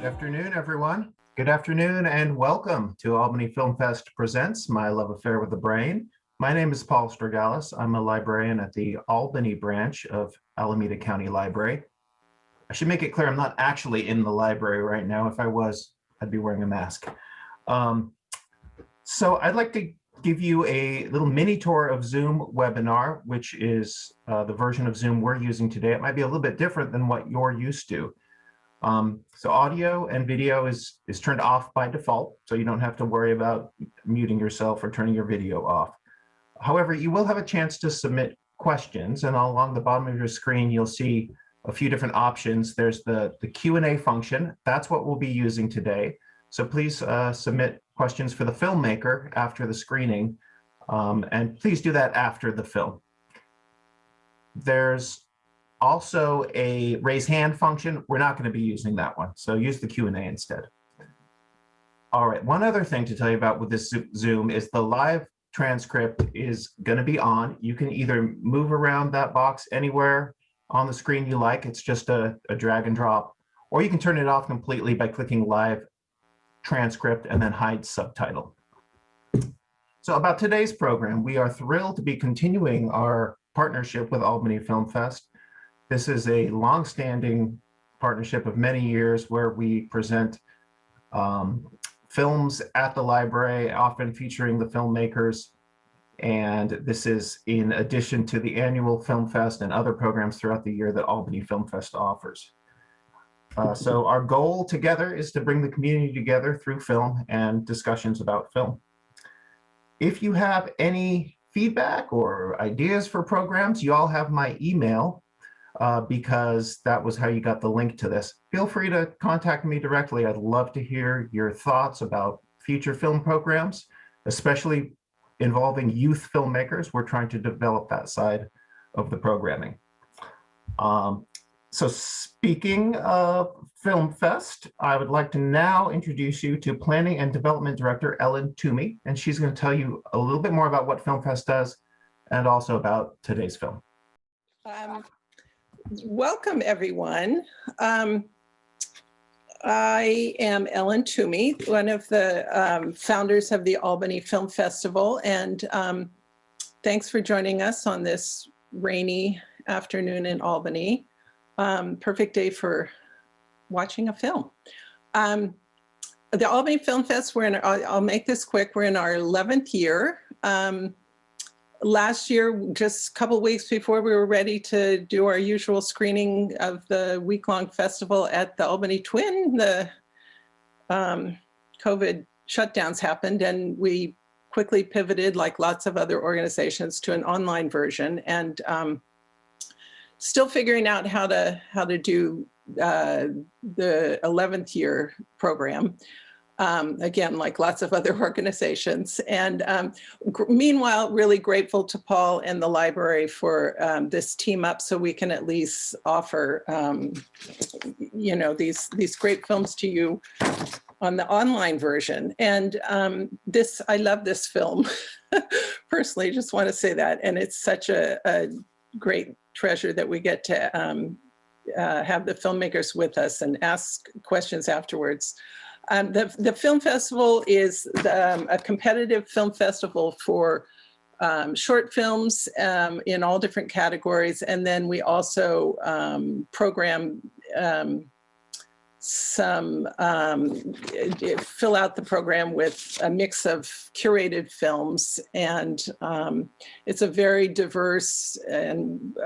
Good afternoon, everyone. Good afternoon and welcome to Albany Filmfest Presents My Love Affair with the Brain. My name is Paul Stragalis. I'm a librarian at the Albany branch of Alameda County Library. I should make it clear I'm not actually in the library right now. If I was, I'd be wearing a mask. So I'd like to give you a little mini tour of Zoom webinar, which is the version of Zoom we're using today. It might be a little bit different than what you're used to. So audio and video is turned off by default, so you don't have to worry about muting yourself or turning your video off. However, you will have a chance to submit questions, and along the bottom of your screen, you'll see a few different options. There's the Q&A function. That's what we'll be using today. So please submit questions for the filmmaker after the screening, and please do that after the film. There's also a raise hand function. We're not going to be using that one, so use the Q&A instead. All right, one other thing to tell you about with this Zoom is the live transcript is going to be on. You can either move around that box anywhere on the screen you like. It's just a drag and drop, or you can turn it off completely by clicking live transcript and then hide subtitle. So about today's program, we are thrilled to be continuing our partnership with Albany Filmfest. This is a long-standing partnership of many years where we present films at the library, often featuring the filmmakers. And this is in addition to the annual Film Fest and other programs throughout the year that Albany Film Fest offers. So our goal together is to bring the community together through film and discussions about film. If you have any feedback or ideas for programs, you all have my email. Because that was how you got the link to this. Feel free to contact me directly. I'd love to hear your thoughts about future film programs, especially involving youth filmmakers. We're trying to develop that side of the programming. So speaking of Film Fest, I would like to now introduce you to Planning and Development Director Ellen Toomey, and she's going to tell you a little bit more about what Film Fest does and also about today's film. Welcome, everyone. I am Ellen Toomey, one of the founders of the Albany Film Festival, and thanks for joining us on this rainy afternoon in Albany. Perfect day for watching a film. The Albany Film Fest, I'll make this quick, we're in our 11th year. Last year, just a couple weeks before we were ready to do our usual screening of the week-long festival at the Albany Twin, the COVID shutdowns happened, and we quickly pivoted, like lots of other organizations, to an online version, and still figuring out how to do the 11th year program. Again, like lots of other organizations. And meanwhile, really grateful to Paul and the library for this team up so we can at least offer, you know, these great films to you on the online version. And I love this film. Personally, just want to say that. And it's such a great treasure that we get to have the filmmakers with us and ask questions afterwards. The film festival is a competitive film festival for short films in all different categories. And then we also program fill out the program with a mix of curated films. And it's a very diverse and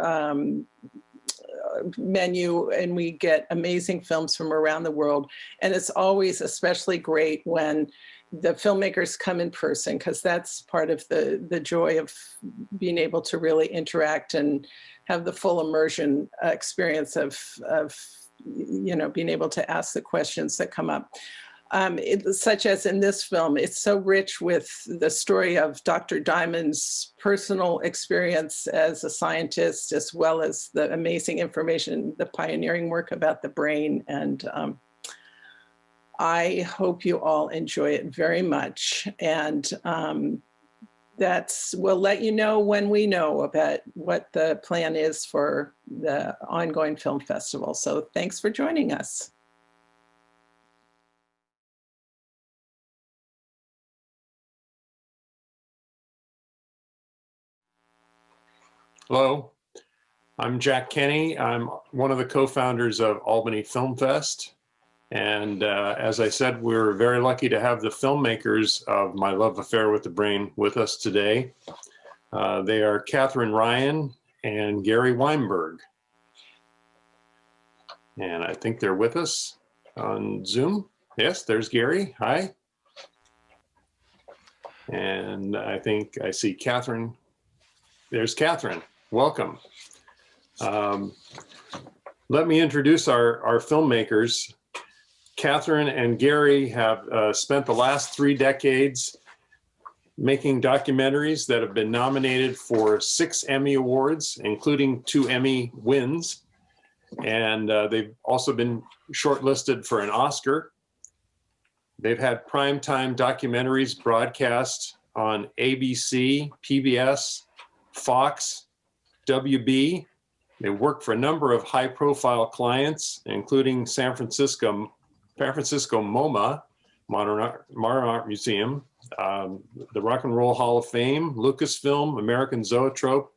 menu, and we get amazing films from around the world. And it's always especially great when the filmmakers come in person, because that's part of the joy of being able to really interact and have the full immersion experience of you know, being able to ask the questions that come up. Such as in this film, it's so rich with the story of Dr. Diamond's personal experience as a scientist, as well as the amazing information, the pioneering work about the brain. And I hope you all enjoy it very much. And we'll let you know when we know about what the plan is for the ongoing film festival. So thanks for joining us. Hello, I'm Jack Kenny. I'm one of the co-founders of Albany Filmfest. And as I said, we're very lucky to have the filmmakers of My Love Affair with the Brain with us today. They are Ryan and Gary Weimberg. And I think they're with us on Zoom. Yes, there's Gary. Hi. And I think I see Catherine. There's Catherine. Welcome. Let me introduce our filmmakers. Catherine and Gary have spent the last 3 decades making documentaries that have been nominated for 6 Emmy Awards, including 2 Emmy wins. And they've also been shortlisted for an Oscar. They've had primetime documentaries broadcast on ABC, PBS, Fox, WB. They worked for a number of high-profile clients, including San Francisco MoMA, Modern Art Museum, the Rock and Roll Hall of Fame, Lucasfilm, American Zoetrope,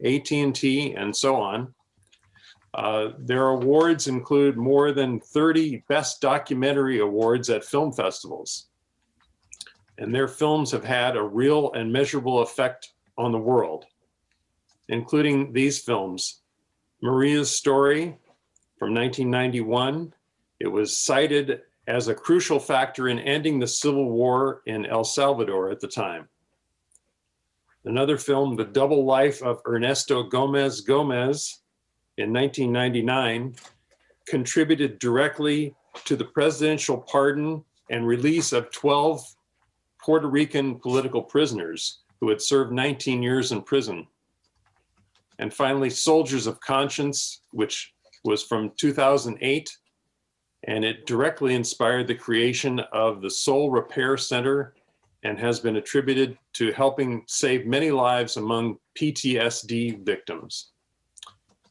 AT&T, and so on. Their awards include more than 30 Best Documentary Awards at film festivals. And their films have had a real and measurable effect on the world, including these films. Maria's Story from 1991. It was cited as a crucial factor in ending the civil war in El Salvador at the time. Another film, The Double Life of Ernesto Gomez Gomez in 1999, contributed directly to the presidential pardon and release of 12 Puerto Rican political prisoners who had served 19 years in prison. And finally, Soldiers of Conscience, which was from 2008, and it directly inspired the creation of the Soul Repair Center and has been attributed to helping save many lives among PTSD victims.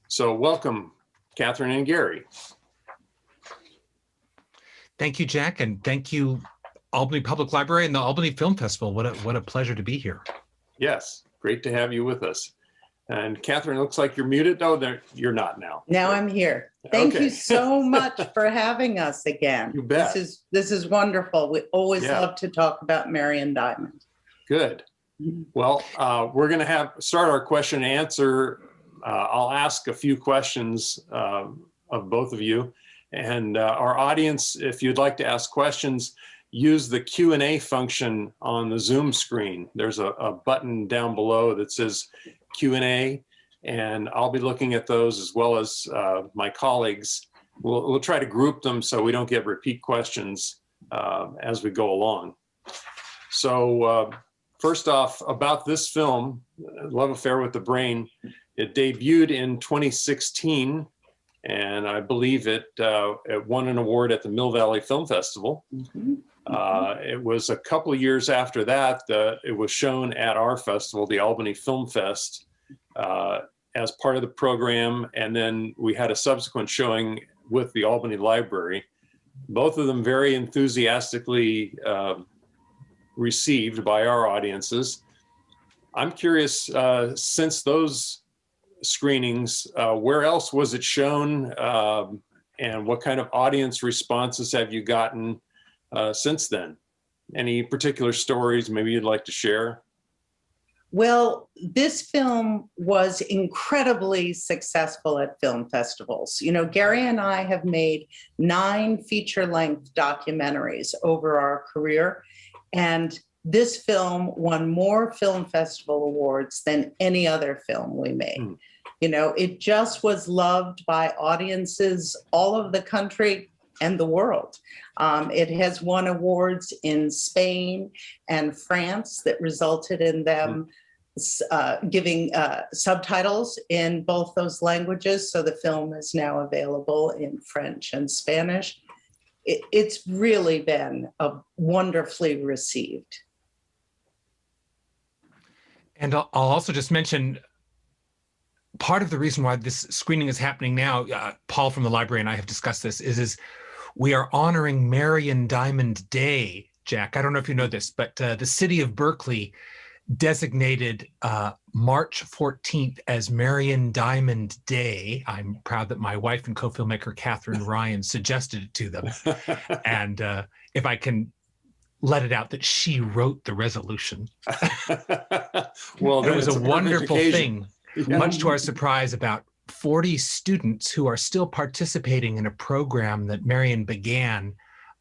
So welcome, Catherine and Gary. Thank you, Jack, and thank you, Albany Public Library and the Albany Film Festival. What a pleasure to be here. Yes, great to have you with us. And Catherine, looks like you're muted. Oh, you're not now. Now I'm here. Thank Okay. you so much for having us again. You bet. This is wonderful. We always Yeah. love to talk about Marian Diamond. Good. Well, we're going to start our question and answer. I'll ask a few questions of both of you. And our audience, if you'd like to ask questions, use the Q&A function on the Zoom screen. There's a button down below that says Q&A, and I'll be looking at those as well as my colleagues. We'll try to group them so we don't get repeat questions as we go along. So first off, about this film, Love Affair with the Brain, it debuted in 2016, and I believe it won an award at the Mill Valley Film Festival. Mhm. It was a couple of years after that it was shown at our festival, the Albany Film Fest, as part of the program, and then we had a subsequent showing with the Albany Library. Both of them very enthusiastically received by our audiences. I'm curious, since those screenings, where else was it shown, and what kind of audience responses have you gotten since then? Any particular stories maybe you'd like to share? Well, this film was incredibly successful at film festivals. You know, Gary and I have made 9 feature-length documentaries over our career, and this film won more film festival awards than any other film we made. Mm. You know, it just was loved by audiences all over the country and the world. It has won awards in Spain and France that resulted in them giving subtitles in both those languages. So the film is now available in French and Spanish. It's really been wonderfully received. And I'll also just mention, part of the reason why this screening is happening now, Paul from the library and I have discussed this, is we are honoring Marian Diamond Day, Jack. I don't know if you know this, but the city of Berkeley designated March 14th as Marian Diamond Day. I'm proud that my wife and co-filmmaker Catherine Ryan suggested it to them. And if I can let it out that she wrote the resolution. Well, it was a wonderful occasion. thing, much to our surprise. About 40 students who are still participating in a program that Marion began.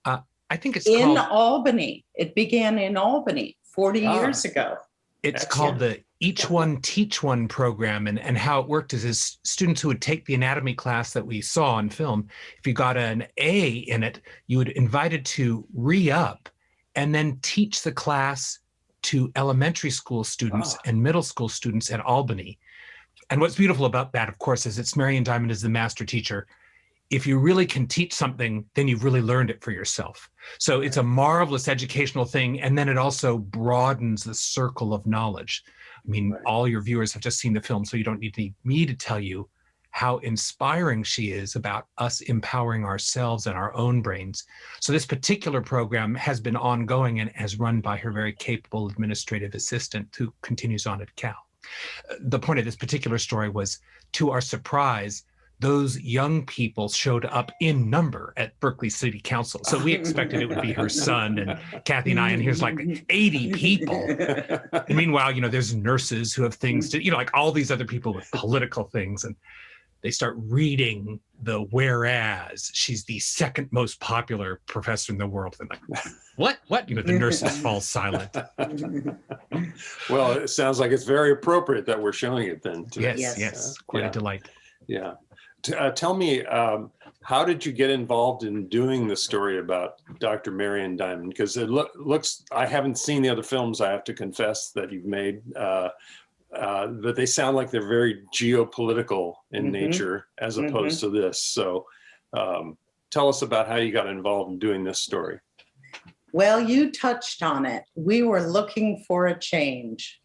I think it's in called, Albany. It began in Albany 40 years ago. it's called the Each One Teach One program. And how it worked is students who would take the anatomy class that we saw on film, if you got an A in it, you would invited to re-up and then teach the class to elementary school students and middle school students at Albany. And what's beautiful about that, of course, is it's Marian Diamond is the master teacher. If you really can teach something, then you've really learned it for yourself. So it's a marvelous educational thing. And then it also broadens the circle of knowledge. I mean, all your viewers have just seen the film, so you don't need me to tell you how inspiring she is about us empowering ourselves and our own brains. So this particular program has been ongoing and has run by her very capable administrative assistant who continues on at Cal. The point of this particular story was, to our surprise, those young people showed up in number at Berkeley City Council. So we expected it would be her son and Kathy and I, and here's like 80 people. And meanwhile, you know, there's nurses who have things to, you know, like all these other people with political things. And they start reading the whereas. She's the second most popular professor in the world. And like, what? You know, the nurses fall silent. Well, it sounds like it's very appropriate that we're showing it then. Yes. Quite a delight. Yeah. Tell me, how did you get involved in doing the story about Dr. Marian Diamond? Because it looks, I haven't seen the other films, I have to confess, that you've made, but they sound like they're very geopolitical in nature as opposed to this. So tell us about how you got involved in doing this story. Well, you touched on it. We were looking for a change.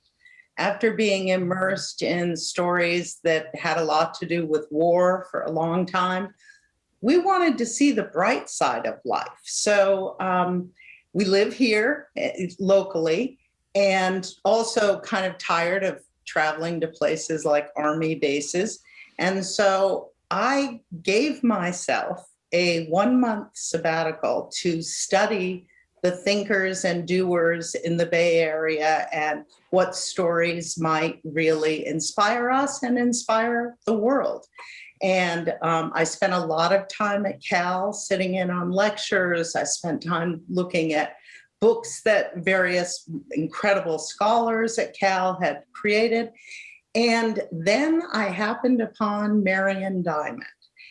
After being immersed in stories that had a lot to do with war for a long time, we wanted to see the bright side of life. So we live here locally, and also kind of tired of traveling to places like army bases. And so I gave myself a 1-month sabbatical to study the thinkers and doers in the Bay Area and what stories might really inspire us and inspire the world. And I spent a lot of time at Cal sitting in on lectures. I spent time looking at books that various incredible scholars at Cal had created. And then I happened upon Marian Diamond.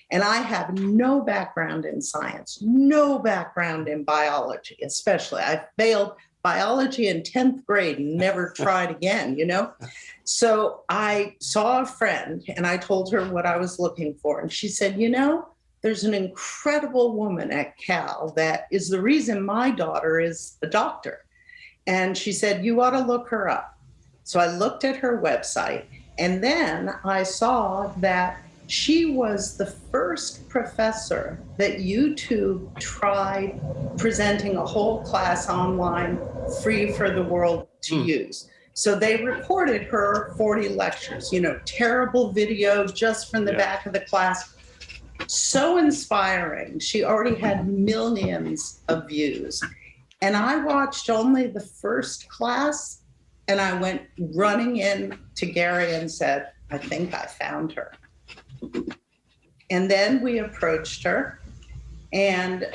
And I have no background in science, no background in biology, especially. I failed biology in 10th grade and never tried again, you know? So I saw a friend and I told her what I was looking for. And she said, you know, there's an incredible woman at Cal that is the reason my daughter is a doctor. And she said, you ought to look her up. So I looked at her website, and then I saw that she was the first professor that YouTube tried presenting a whole class online free for the world to use. So they recorded her 40 lectures, you know, terrible video just from the back of the class. So inspiring. She already had millions of views. And I watched only the first class, and I went running in to Gary and said, I think I found her. And then we approached her, and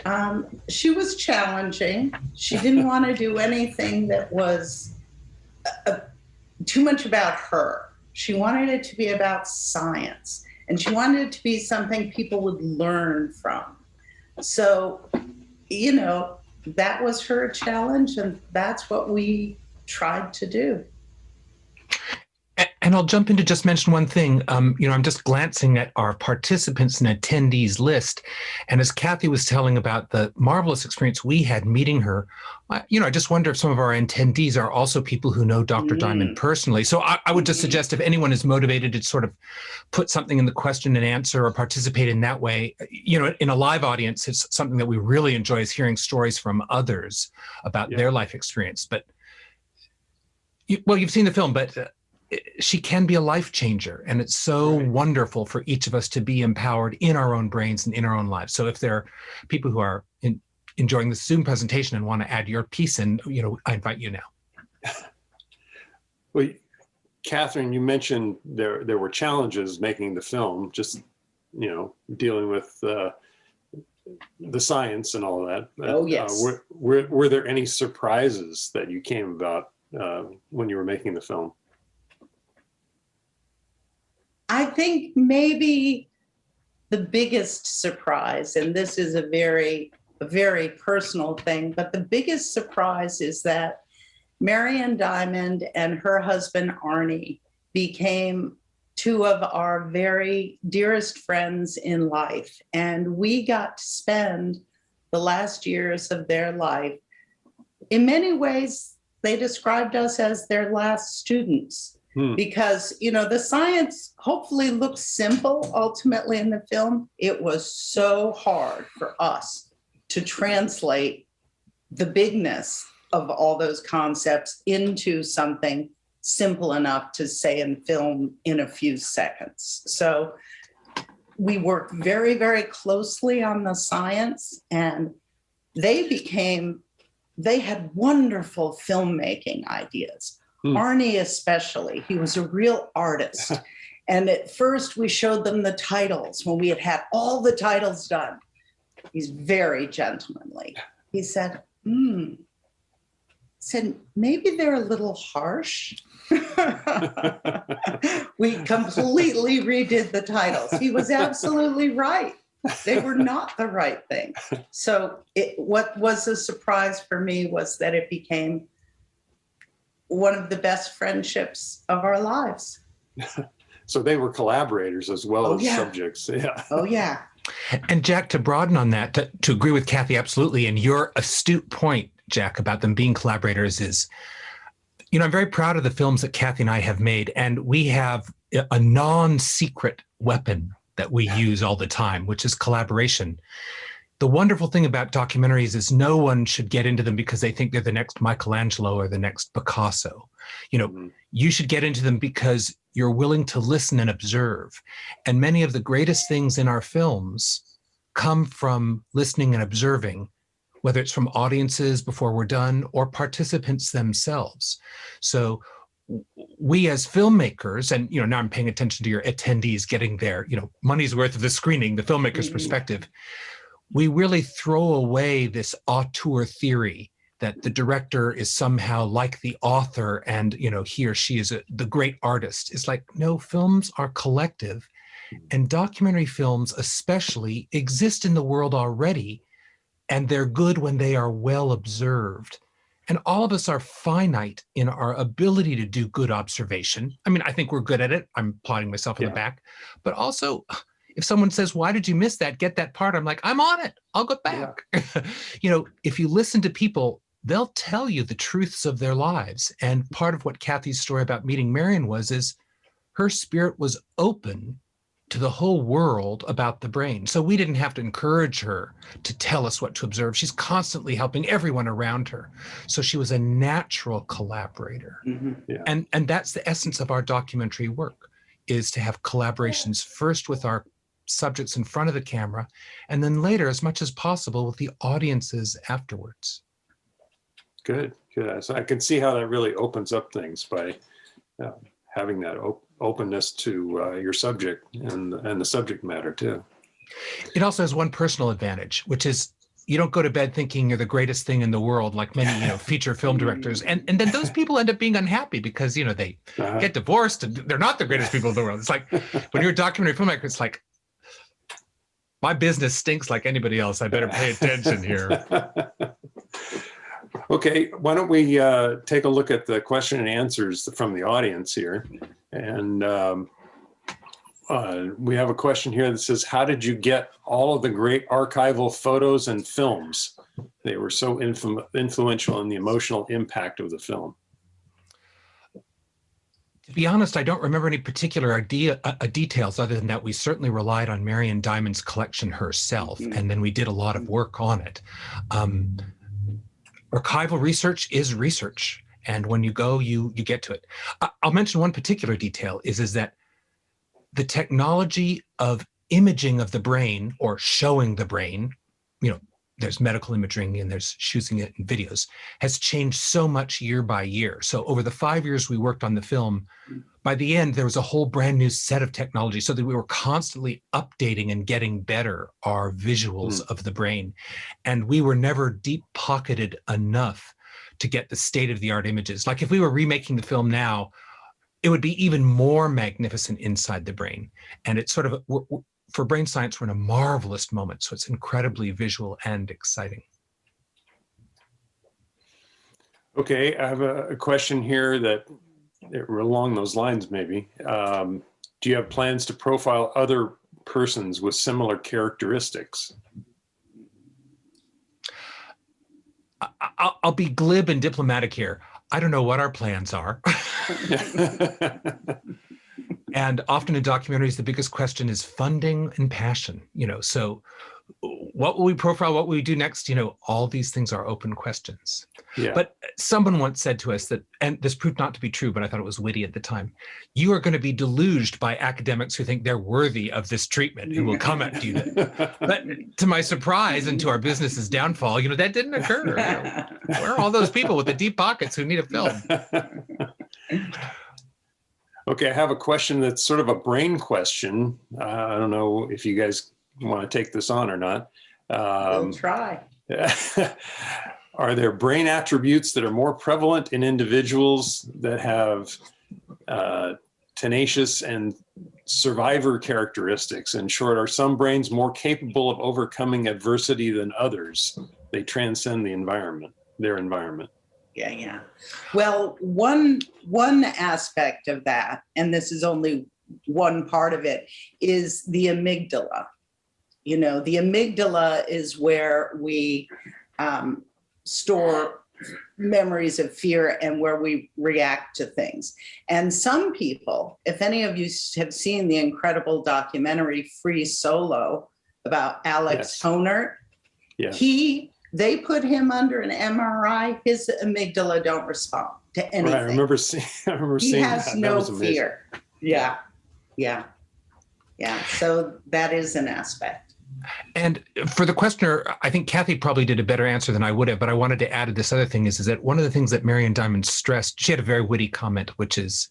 she was challenging. She didn't want to do anything that was too much about her. She wanted it to be about science, and she wanted it to be something people would learn from. So, you know, that was her challenge, and that's what we tried to do. And I'll jump in to just mention one thing. You know, I'm just glancing at our participants and attendees list. And as Kathy was telling about the marvelous experience we had meeting her, you know, I just wonder if some of our attendees are also people who know Dr. Diamond personally. So I would just suggest if anyone is motivated to sort of put something in the question and answer or participate in that way, you know, in a live audience, it's something that we really enjoy is hearing stories from others about their life experience. But Well, you've seen the film, but she can be a life changer. And it's so wonderful for each of us to be empowered in our own brains and in our own lives. So if there are people who are enjoying the Zoom presentation and want to add your piece in, I invite you now. Well, Catherine, you mentioned there were challenges making the film, just, dealing with the science and all of that. Oh, yes. Were there any surprises that you came about when you were making the film? I think maybe the biggest surprise, and this is a very personal thing, but the biggest surprise is that Marian Diamond and her husband, Arnie, became two of our very dearest friends in life. And we got to spend the last years of their life. In many ways, they described us as their last students. Because, the science hopefully looks simple ultimately in the film. It was so hard for us to translate the bigness of all those concepts into something simple enough to say in film in a few seconds. So we worked very, very closely on the science, and they had wonderful filmmaking ideas. Arnie especially, he was a real artist. And at first we showed them the titles when we had all the titles done. He's very gentlemanly. He said, maybe they're a little harsh. We completely redid the titles. He was absolutely right. They were not the right thing. So what was a surprise for me was that it became one of the best friendships of our lives. So they were collaborators as well as subjects. Yeah. Oh, yeah. And Jack, to broaden on that, to agree with Kathy, absolutely. And your astute point, Jack, about them being collaborators is, I'm very proud of the films that Kathy and I have made. And we have a non-secret weapon that we use all the time, which is collaboration. The wonderful thing about documentaries is no one should get into them because they think they're the next Michelangelo or the next Picasso. You should get into them because you're willing to listen and observe. And many of the greatest things in our films come from listening and observing, whether it's from audiences before we're done or participants themselves. So we as filmmakers, and now I'm paying attention to your attendees getting their money's worth of the screening, the filmmaker's perspective. We really throw away this auteur theory that the director is somehow like the author and, he or she is the great artist. It's like, no, films are collective, and documentary films especially exist in the world already, and they're good when they are well observed. And all of us are finite in our ability to do good observation. I mean, I think we're good at it. I'm patting myself on the back, but also, if someone says, why did you miss that? Get that part. I'm like, I'm on it. I'll go back. Yeah. If you listen to people, they'll tell you the truths of their lives. And part of what Kathy's story about meeting Marion is her spirit was open to the whole world about the brain. So we didn't have to encourage her to tell us what to observe. She's constantly helping everyone around her. So she was a natural collaborator. Yeah. And that's the essence of our documentary work, is to have collaborations first with our subjects in front of the camera, and then later, as much as possible, with the audiences afterwards. Good. So I can see how that really opens up things by having that openness to your subject and the subject matter too. It also has one personal advantage, which is you don't go to bed thinking you're the greatest thing in the world, like many feature film directors, and then those people end up being unhappy because they get divorced and they're not the greatest people in the world. It's like when you're a documentary filmmaker, it's like, my business stinks like anybody else. I better pay attention here. Okay, why don't we take a look at the question and answers from the audience here. And we have a question here that says, how did you get all of the great archival photos and films? They were so influential in the emotional impact of the film. To be honest, I don't remember any particular details other than that we certainly relied on Marian Diamond's collection herself, and then we did a lot of work on it. Archival research is research, And when you go, you get to it. I'll mention one particular detail is that the technology of imaging of the brain or showing the brain, there's medical imaging and there's shooting it in videos, has changed so much year by year. So over the 5 years we worked on the film, by the end, there was a whole brand new set of technology so that we were constantly updating and getting better our visuals of the brain. And we were never deep pocketed enough to get the state-of-the-art images. Like if we were remaking the film now, it would be even more magnificent inside the brain. And it's sort of, for brain science, we're in a marvelous moment. So it's incredibly visual and exciting. Okay, I have a question here that along those lines maybe. Do you have plans to profile other persons with similar characteristics? I'll be glib and diplomatic here. I don't know what our plans are. And often in documentaries, the biggest question is funding and passion. So what will we profile? What will we do next? All these things are open questions. Yeah. But someone once said to us that, and this proved not to be true, but I thought it was witty at the time, you are going to be deluged by academics who think they're worthy of this treatment, who will come at you. But to my surprise and to our business's downfall, that didn't occur. Where are all those people with the deep pockets who need a film? Okay, I have a question that's sort of a brain question. I don't know if you guys want to take this on or not. We'll try. Are there brain attributes that are more prevalent in individuals that have tenacious and survivor characteristics? In short, are some brains more capable of overcoming adversity than others? They transcend their environment. Yeah. Well, one aspect of that, and this is only one part of it, is the amygdala. The amygdala is where we store memories of fear and where we react to things. And some people, if any of you have seen the incredible documentary Free Solo about Alex Honert, they put him under an MRI. His amygdala don't respond to anything. Right, I remember seeing he has that. no That was amazing. fear. Yeah. So that is an aspect. And for the questioner, I think Kathy probably did a better answer than I would have, but I wanted to add this other thing is that one of the things that Marian Diamond stressed, she had a very witty comment, which is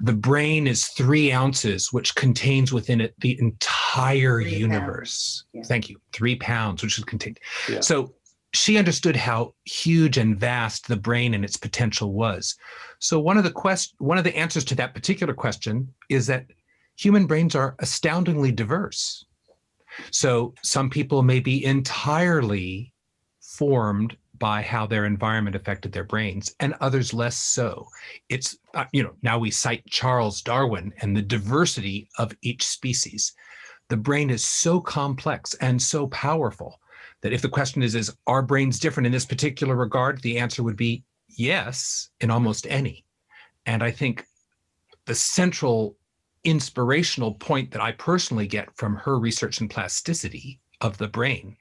the brain is 3 ounces, which contains within it the entire 3 universe. Yeah. Thank you. 3 pounds, which is contained. Yeah. So she understood how huge and vast the brain and its potential was. So one of the answers to that particular question is that human brains are astoundingly diverse. So some people may be entirely formed by how their environment affected their brains, and others less so. It's, now we cite Charles Darwin and the diversity of each species. The brain is so complex and so powerful that if the question is are brains different in this particular regard, the answer would be yes, in almost any. And I think the central inspirational point that I personally get from her research in plasticity of the brain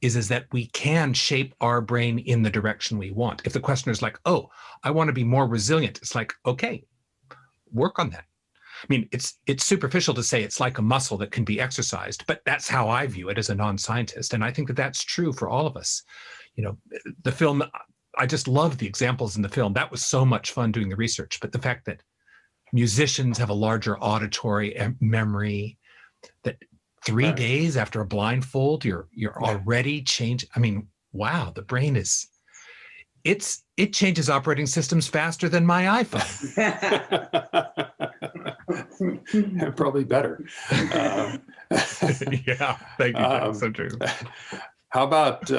is that we can shape our brain in the direction we want. If the questioner is like, oh, I want to be more resilient, it's like, okay, work on that. I mean, it's superficial to say it's like a muscle that can be exercised, but that's how I view it as a non-scientist. And I think that that's true for all of us. The film, I just love the examples in the film. That was so much fun doing the research, but the fact that musicians have a larger auditory memory, that 3 days after a blindfold, you're already changed. I mean, wow, the brain it changes operating systems faster than my iPhone. Probably better. Yeah, thank you. That's so true. How about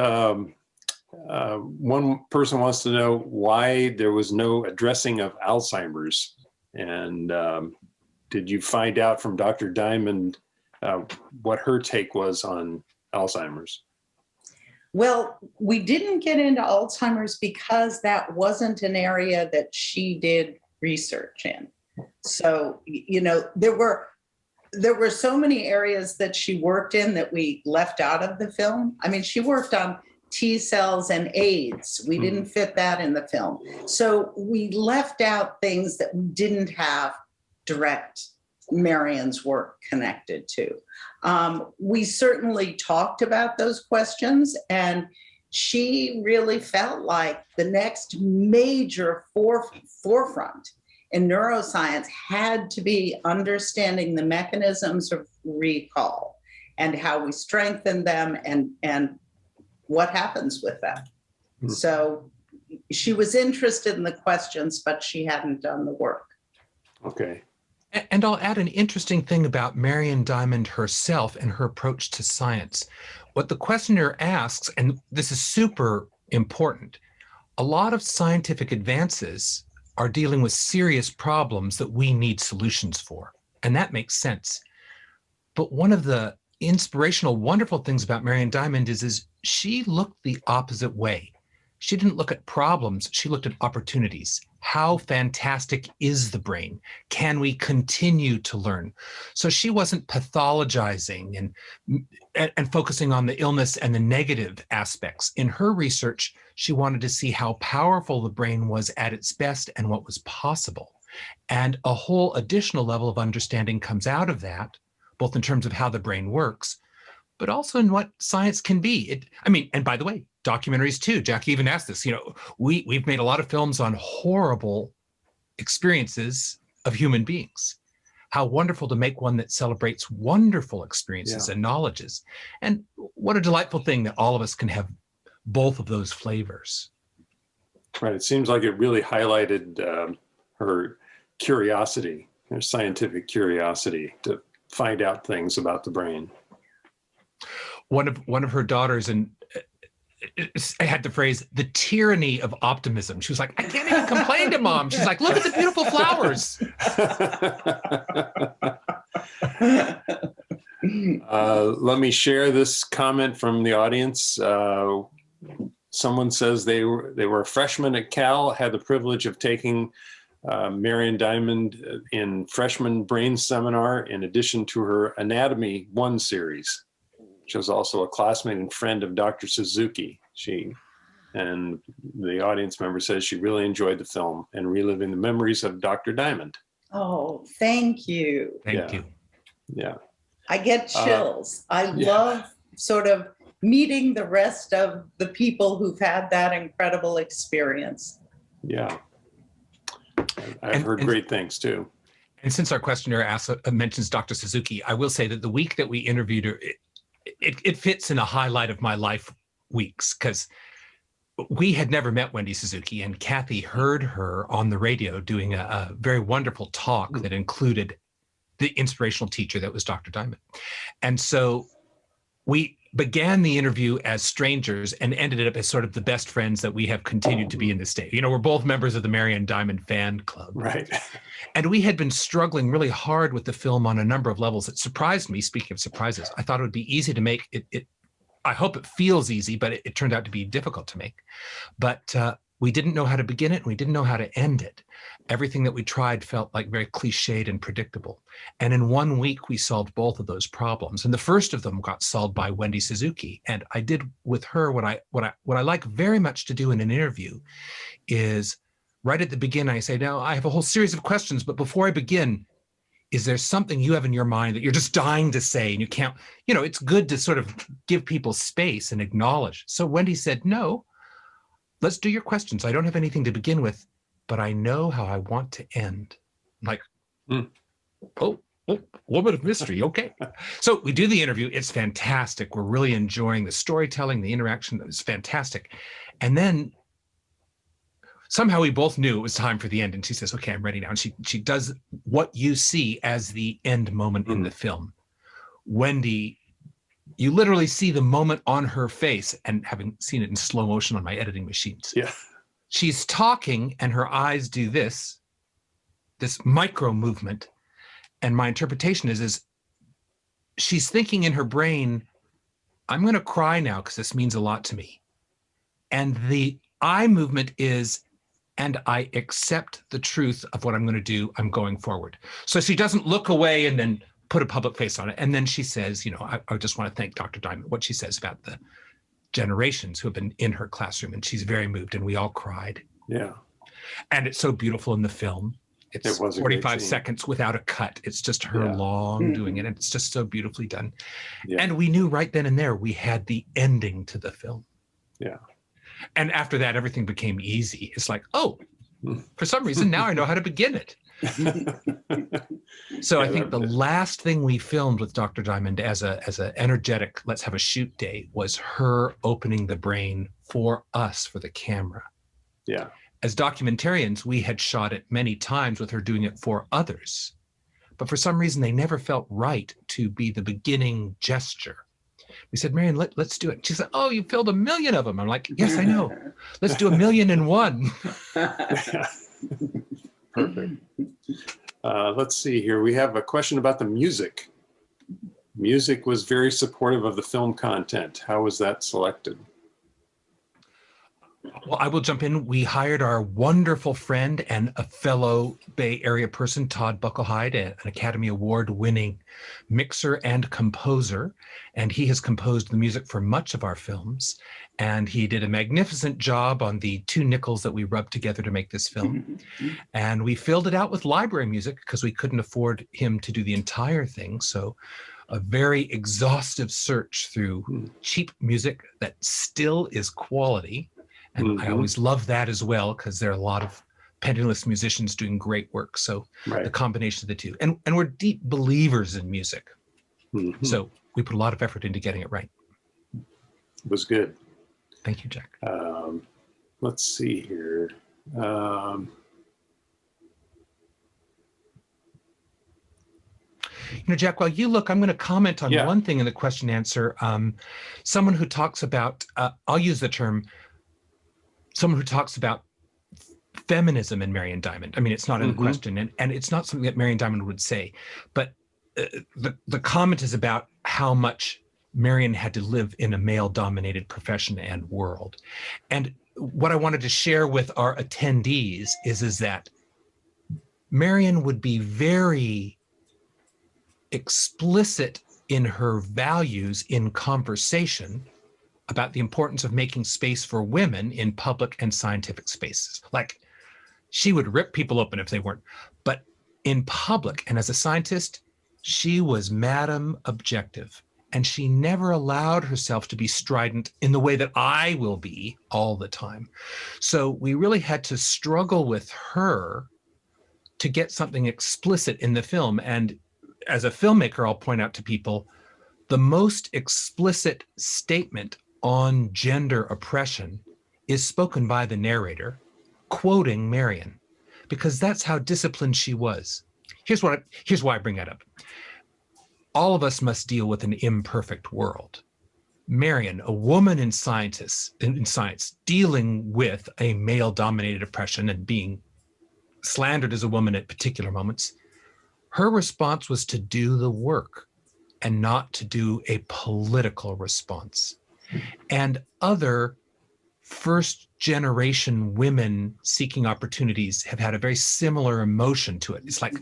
one person wants to know why there was no addressing of Alzheimer's, and did you find out from Dr. Diamond what her take was on Alzheimer's? Well, we didn't get into Alzheimer's because that wasn't an area that she did research in. So, there were so many areas that she worked in that we left out of the film. I mean, she worked on T cells and AIDS. We didn't fit that in the film. So we left out things that we didn't have direct Marion's work connected to. We certainly talked about those questions, and she really felt like the next major forefront in neuroscience had to be understanding the mechanisms of recall and how we strengthen them and what happens with them. So she was interested in the questions, but she hadn't done the work. Okay. And I'll add an interesting thing about Marian Diamond herself and her approach to science. What the questionnaire asks, and this is super important, a lot of scientific advances are dealing with serious problems that we need solutions for. And that makes sense. But one of the inspirational, wonderful things about Marian Diamond is she looked the opposite way. She didn't look at problems, she looked at opportunities. How fantastic is the brain? Can we continue to learn? So she wasn't pathologizing and focusing on the illness and the negative aspects. In her research, she wanted to see how powerful the brain was at its best and what was possible. And a whole additional level of understanding comes out of that, both in terms of how the brain works, but also in what science can be. And by the way, documentaries too. Jackie even asked this, we've made a lot of films on horrible experiences of human beings. How wonderful to make one that celebrates wonderful experiences and knowledges. And what a delightful thing that all of us can have both of those flavors. Right. It seems like it really highlighted her curiosity, her scientific curiosity to find out things about the brain. One of her daughters, and I had the phrase, the tyranny of optimism. She was like, I can't even complain to mom. She's like, look at the beautiful flowers. Let me share this comment from the audience. Someone says they were a freshman at Cal, had the privilege of taking Marian Diamond in freshman brain seminar in addition to her Anatomy 1 series. She was also a classmate and friend of Dr. Suzuki. And the audience member says she really enjoyed the film and reliving the memories of Dr. Diamond. Oh, thank you. Thank you. Yeah. I get chills. I love sort of meeting the rest of the people who've had that incredible experience. Yeah. I've heard great things too. And since our questionnaire mentions Dr. Suzuki, I will say that the week that we interviewed her, it fits in a highlight of my life weeks, because we had never met Wendy Suzuki, and Kathy heard her on the radio doing a very wonderful talk that included the inspirational teacher that was Dr. Diamond. And so we began the interview as strangers and ended up as sort of the best friends that we have continued to be in this day. We're both members of the Marian Diamond fan club. Right. And we had been struggling really hard with the film on a number of levels. It surprised me, speaking of surprises. I thought it would be easy to make. I hope it feels easy, but it turned out to be difficult to make. But we didn't know how to begin it, and we didn't know how to end it. Everything that we tried felt like very cliched and predictable. And in 1 week, we solved both of those problems. And the first of them got solved by Wendy Suzuki. And I did with her what I like very much to do in an interview is right at the beginning, I say, now I have a whole series of questions, but before I begin, is there something you have in your mind that you're just dying to say and you can't, it's good to sort of give people space and acknowledge. So Wendy said, no, let's do your questions. I don't have anything to begin with, but I know how I want to end. I'm like, oh, woman of mystery. Okay. So we do the interview. It's fantastic. We're really enjoying the storytelling, the interaction. It's fantastic. And then somehow we both knew it was time for the end. And she says, okay, I'm ready now. And she does what you see as the end moment in the film. Wendy, you literally see the moment on her face, and having seen it in slow motion on my editing machines. Yeah. She's talking and her eyes do this micro movement. And my interpretation is she's thinking in her brain, I'm going to cry now because this means a lot to me. And the eye movement is, and I accept the truth of what I'm going to do. I'm going forward. So she doesn't look away and then put a public face on it. And then she says, I just want to thank Dr. Diamond, what she says about generations who have been in her classroom, and she's very moved, and we all cried. Yeah. And it's so beautiful in the film. It's It was a 45 great scene. seconds without a cut. It's just her Yeah. long doing it, and it's just so beautifully done. Yeah. And we knew right then and there we had the ending to the film. Yeah. And after that, everything became easy. It's like, oh, for some reason, now I know how to begin it. So I think the last thing we filmed with Dr. Diamond as a energetic, let's have a shoot day, was her opening the brain for us, for the camera. Yeah. As documentarians, we had shot it many times with her doing it for others. But for some reason, they never felt right to be the beginning gesture. We said, Marion, let's do it. She said, oh, you filmed 1 million of them. I'm like, yes, I know. Let's do 1,000,001. Perfect. Let's see here. We have a question about the music. Music was very supportive of the film content. How was that selected? Well, I will jump in. We hired our wonderful friend and a fellow Bay Area person, Todd Buckelhide, an Academy Award-winning mixer and composer. And he has composed the music for much of our films. And he did a magnificent job on the 2 nickels that we rubbed together to make this film. And we filled it out with library music because we couldn't afford him to do the entire thing. So a very exhaustive search through cheap music that still is quality. And I always love that as well, because there are a lot of penniless musicians doing great work. So the combination of the two. And we're deep believers in music. So we put a lot of effort into getting it right. It was good. Thank you, Jack. Let's see here. You know, Jack, while you look, I'm going to comment on one thing in the question answer. Someone who talks about, I'll use the term, someone who talks about feminism in Marian Diamond. I mean, it's not in the question, and it's not something that Marian Diamond would say, but the comment is about how much Marion had to live in a male-dominated profession and world. And what I wanted to share with our attendees is that Marion would be very explicit in her values in conversation about the importance of making space for women in public and scientific spaces. Like, she would rip people open if they weren't. But in public and as a scientist, she was Madam Objective. And she never allowed herself to be strident in the way that I will be all the time. So we really had to struggle with her to get something explicit in the film. And as a filmmaker, I'll point out to people, the most explicit statement on gender oppression is spoken by the narrator, quoting Marion, because that's how disciplined she was. Here's why I bring that up. All of us must deal with an imperfect world. Marion, a woman in science, dealing with a male-dominated oppression and being slandered as a woman at particular moments, her response was to do the work and not to do a political response. And other first-generation women seeking opportunities have had a very similar emotion to it. It's like,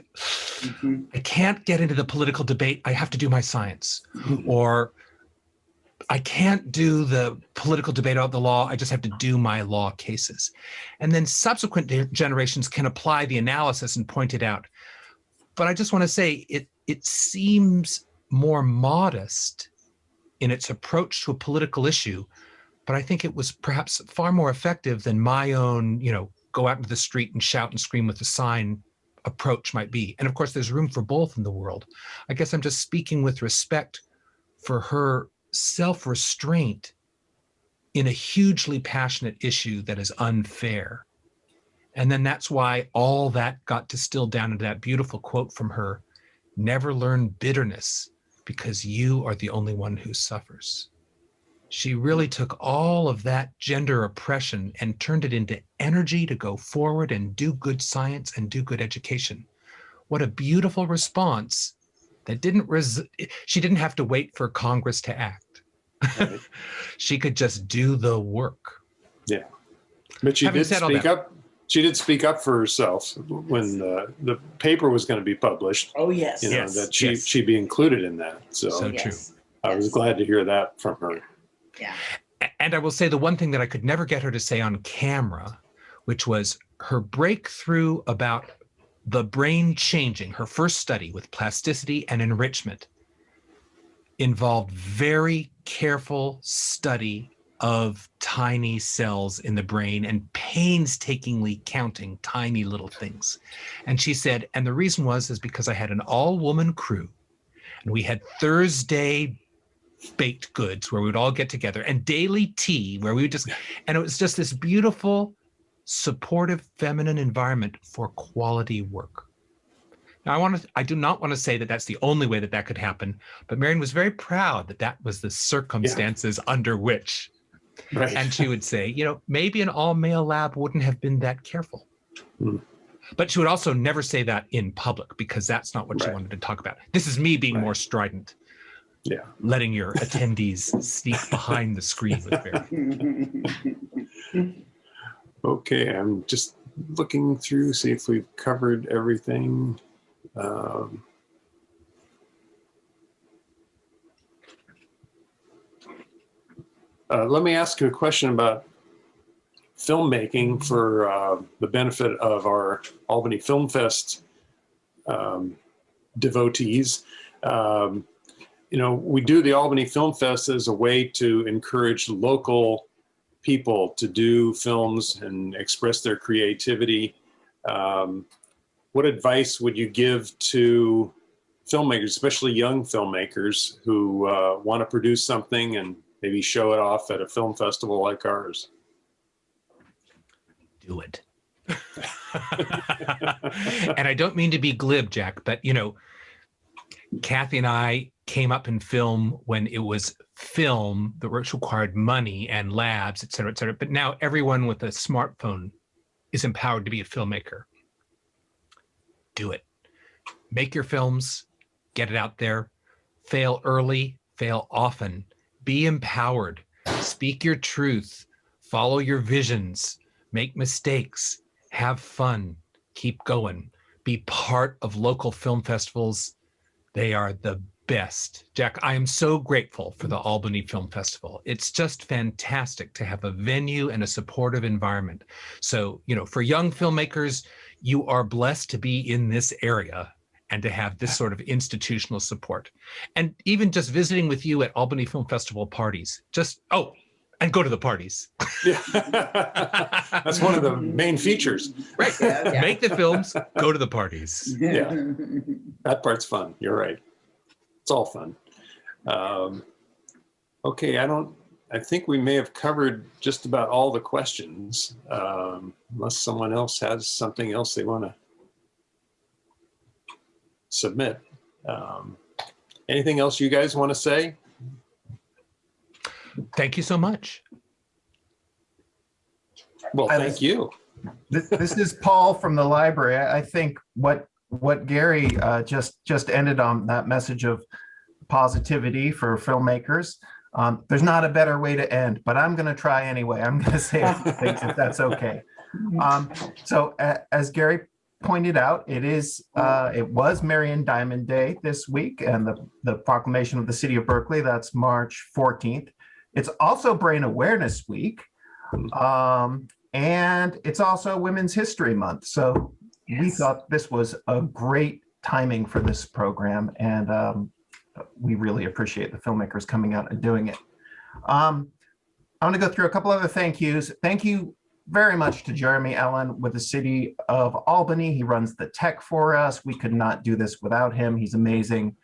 I can't get into the political debate. I have to do my science. Or I can't do the political debate about the law. I just have to do my law cases. And then subsequent generations can apply the analysis and point it out. But I just want to say it seems more modest in its approach to a political issue, but I think it was perhaps far more effective than my own, go out into the street and shout and scream with a sign approach might be. And of course, there's room for both in the world. I guess I'm just speaking with respect for her self-restraint in a hugely passionate issue that is unfair. And then that's why all that got distilled down into that beautiful quote from her, never learn bitterness because you are the only one who suffers. She really took all of that gender oppression and turned it into energy to go forward and do good science and do good education. What a beautiful response that she didn't have to wait for Congress to act. Right. She could just do the work. Yeah. But she did speak up. She did speak up for herself when the paper was going to be published. Oh, yes. That she'd be included in that. So true. I was glad to hear that from her. Yeah. And I will say the one thing that I could never get her to say on camera, which was her breakthrough about the brain changing, her first study with plasticity and enrichment, involved very careful study of tiny cells in the brain and painstakingly counting tiny little things. And she said, and the reason is because I had an all-woman crew, and we had Thursday baked goods where we would all get together, and daily tea where we would just, and it was just this beautiful, supportive, feminine environment for quality work. Now, I do not want to say that that's the only way that that could happen, but Marion was very proud that that was the circumstances under which. Right. And she would say, you know, maybe an all-male lab wouldn't have been that careful. But she would also never say that in public because that's not what she wanted to talk about. This is me being more strident. Yeah. Letting your attendees sneak behind the screen with Barry. Okay, I'm just looking through, see if we've covered everything. Let me ask you a question about filmmaking for the benefit of our Albany Filmfest devotees. You know, we do the Albany Filmfest as a way to encourage local people to do films and express their creativity. What advice would you give to filmmakers, especially young filmmakers who want to produce something and maybe show it off at a film festival like ours? Do it. And I don't mean to be glib, Jack, but you know, Kathy and I came up in film when it was film that required money and labs, et cetera, et cetera. But now everyone with a smartphone is empowered to be a filmmaker. Do it. Make your films, get it out there, fail early, fail often, be empowered, speak your truth, follow your visions, make mistakes, have fun, keep going, be part of local film festivals. They are the best. Jack, I am so grateful for the Albany Film Festival. It's just fantastic to have a venue and a supportive environment. So, you know, for young filmmakers, you are blessed to be in this area and to have this sort of institutional support. And even just visiting with you at Albany Film Festival parties, just, oh, and go to the parties. Yeah. That's one of the main features. Right. Yeah. Make the films, go to the parties. Yeah. That part's fun. You're right. It's all fun. Okay, I think we may have covered just about all the questions, unless someone else has something else they want to submit. Anything else you guys want to say? Thank you so much. Well, thank you. This is Paul from the library. I think what Gary just ended on, that message of positivity for filmmakers. There's not a better way to end, but I'm going to try anyway. I'm going to say a few things if that's okay. So as Gary pointed out, it was Marian Diamond Day this week, and the proclamation of the city of Berkeley, that's March 14th. It's also Brain Awareness Week, and it's also Women's History Month. So we thought this was a great timing for this program, and we really appreciate the filmmakers coming out and doing it. I'm going to go through a couple other thank yous. Thank you very much to Jeremy Ellen with the City of Albany. He runs the tech for us. We could not do this without him. He's amazing.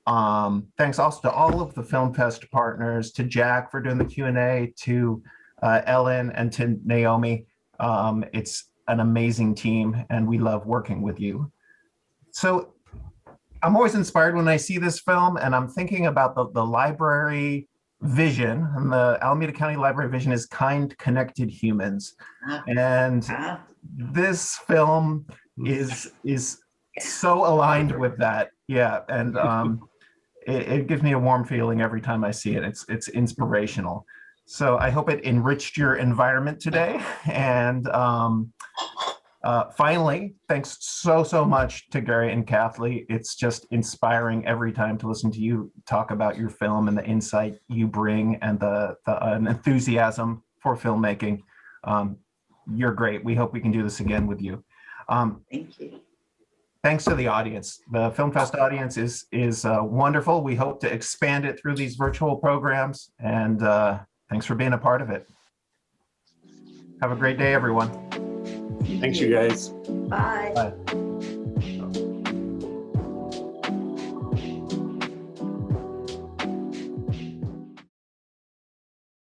Thanks also to all of the Film Fest partners, to Jack for doing the Q&A, to Ellen, and to Naomi. It's an amazing team, and we love working with you. So I'm always inspired when I see this film, and I'm thinking about the library vision, and the Alameda County Library vision is kind, connected humans. And this film is so aligned with that. Yeah, and it gives me a warm feeling every time I see it. It's inspirational. So I hope it enriched your environment today. And Finally, thanks so much to Gary and Kathleen. It's just inspiring every time to listen to you talk about your film and the insight you bring and the enthusiasm for filmmaking. You're great. We hope we can do this again with you. Thank you. Thanks to the audience. The FilmFest audience is wonderful. We hope to expand it through these virtual programs, and thanks for being a part of it. Have a great day, everyone. Thanks, you guys. Bye. Bye.